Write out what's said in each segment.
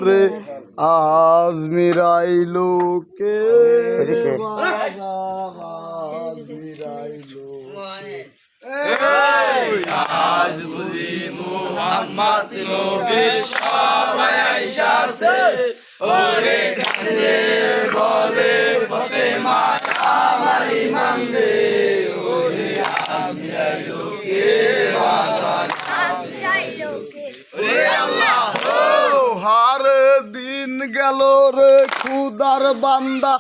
ওরে আজ মিরাইলো কে আজ মিরাইলো আজ বুঝি মুহাম্মদ নবী সবাই আইসাছে ওরে কাঁদে বলে ফাতেমা আমার ইমান দে ওরে আজ মিরাইলো কে বাজার ওরে আল্লাহ হার দিন গেল রে খুদার বান্দা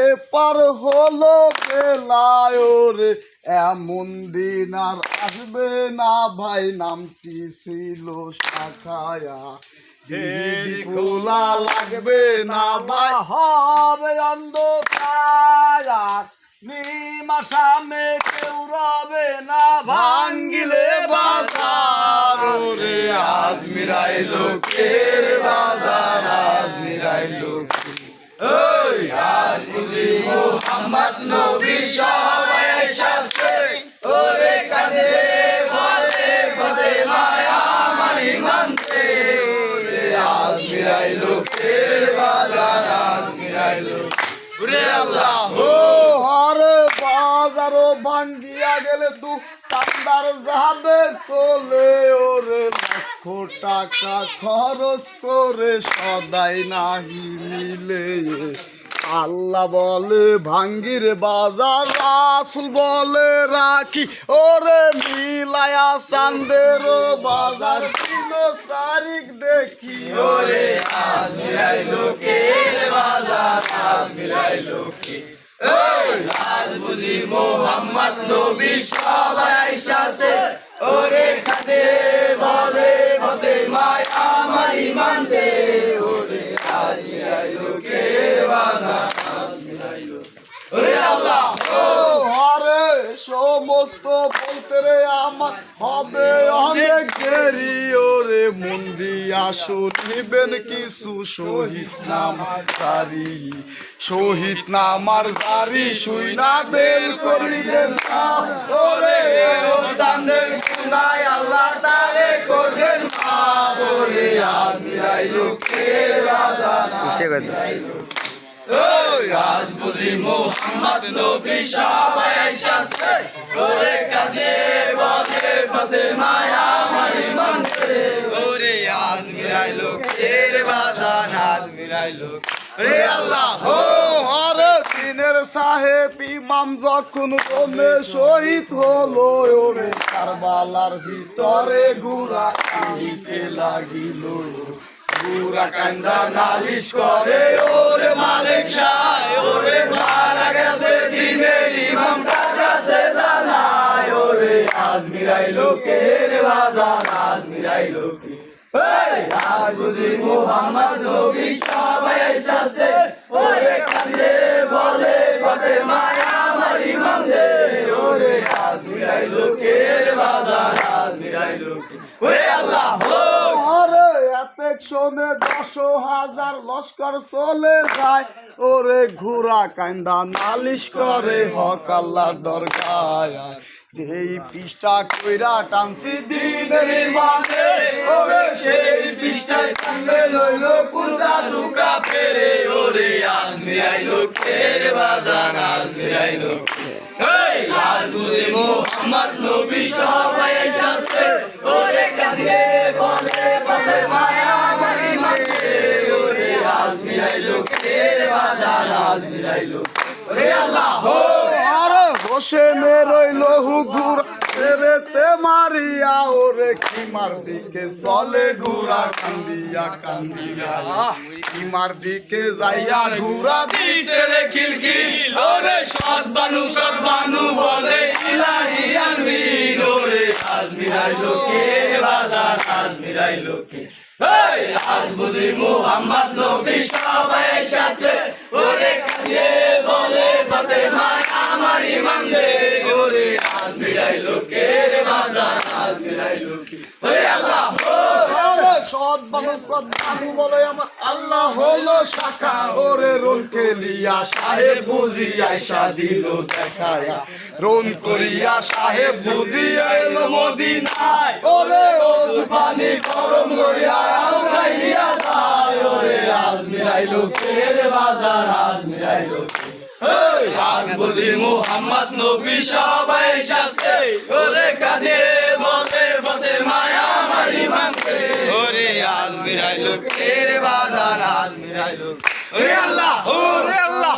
এপার হলো বেলায় রে এমন দিন আর আসবে না ভাই নামটি ছিল শাখায়া খোলা লাগবে না ভাই হবে অন্ধকার নিমাশামে কেউ রবে না ভাঙ্গিলে বাজার রে আজ মিরাইলো কের বাজার আজ মিরাইলো ওই আজ বুঝি মুহাম্মদ নবী সবাই আইসাছে ওরে কাঁদে বলে ফাতেমা আমার ইমান দে ওরে আজ মিরাইলো কের বাজার আজ মিরাইলো ওরে আল্লাহ ও হরে বাজারও ভাঙ্গিয়া গেলে তু কান্দার যাবে চলে ওরে লক্ষ টাকা খরচ করে সদাই নাহি মিলে আল্লাহ বলে ভাঙ্গির বাজার রাসুল বলে রাখি ওরে মিলায়া চান্দের বাজার 3 তারিখ দেখি ওরে আজ মিরাইলো কের বাজার আজ মিরাইলো কে ওই আজ বুঝি মুহাম্মদ নবী সবাই আইসাছে ওরে কাঁদে বলে ফাতেমা আমার ইমান দে ওরে আজ মিরাইলো কের বাজার আজ মিরাইলো ওরে আল্লাহ ও হরে সমস্ত বলতে রে আমার হবে অনেক দেরি ওরে মন্দিয়া শুনিবেন কিছু শহীদ নাম জারি শহীদ নামার জারি শুই না বের করিবে ওরে ও চাঁদের কোনায় আল্লাহ তারে করবেন মাফ ওরে আজ মিরাইলো কের বাজার আজ মিরাইলো ওই আজ বুঝি মুহাম্মদ নবী সবাই আইসাছে ওরে কাঁদে বলে ফাতেমা আমার ইমান দে ওরে আজ মিরাইলো কের বাজার আজ মিরাইলো ওরে আল্লাহ ও হরে দিনের সাহেব ইমাম যখন বলে শহীদ হলো ওরে কারবালার ভিতরে ঘুরা কাঁদিতে লাগিল পুরা কান্দা নালিশ করে ওরে মালিক শাহ ওরে মারা গেছে দিনের ইমাম কাছে জানায় ওরে আজ মিরাইলো কের বাজার আজ মিরাইলো কে এই আজ বুঝি মুহাম্মদ নবী সবাই আইসাছে ওরে কাঁদে বলে ফাতেমা আমার ইমান দে ওরে আজ মিরাইলো কের বাজার আজ মিরাইলো কে ওরে আল্লাহ আরে এতেক শোনে 10,000 লস্কর চলে যায় ওরে ঘোড়া কান্দা নালিশ করে হক আল্লাহর দরগায় যেই পৃষ্ঠা কইরা টানছি দিনের মাঝে ওরে সেই পৃষ্ঠায় কান্দে লইলো কুন্দা দুকা ফেরে ওরে আজ মিরাইলো কের বাজার আজ মিরাইলো এই আজ বুঝি মুহাম্মদ নবী সবাই আইসাছে ওরে কাঁদে বলে ফাতেমা আমার ইমান দে ওরে আজ মিরাইলো কের বাজার আজ মিরাইলো ওরে আল্লাহ আরে হোসেনে রইল হুগুর রেতে মারিয়া ওরে কিমার দিকে চলে ঘুরা কান্দিয়া কান্দিয়া কিমার দিকে যাইয়া ঘুরা দিছে রে খিলখিল ওরে সৎবানু বলে ইলাহি আমিন ওরে আজ মিরাইলো কের বাজার আজ মিরাইলো কে এই আজ বুঝি মুহাম্মদ নবী সবাই আইসাছে ওরে কাঁদে বলে ফাতেমা আমার ইমান দে ওরে আজ মিরাইলো কের বাজার আজ মিরাইলো কে ওরে আল্লাহ সৎ বানু বলে আমার আল্লাহ হলো শাখা ওরে রোন খেলিয়া সাহেব বুঝি আইসা দিল দেখায়া রোন করিয়া সাহেব বুঝি এলো মদিনায় ওরে ওজ পানি গরম লইয়া আউড়াইয়া যায় ওরে লোকের বাজার আজ মিলাই লোকে আজ বুঝি মুহাম্মদ নবী সবাই এসেছে ওরে কাঁধে বতের বতের মায়া মারি মানতে ওরে আজ মিলাই লোকের বাজার আজ মিলাই লোকে ওরে আল্লাহ ওরে আল্লাহ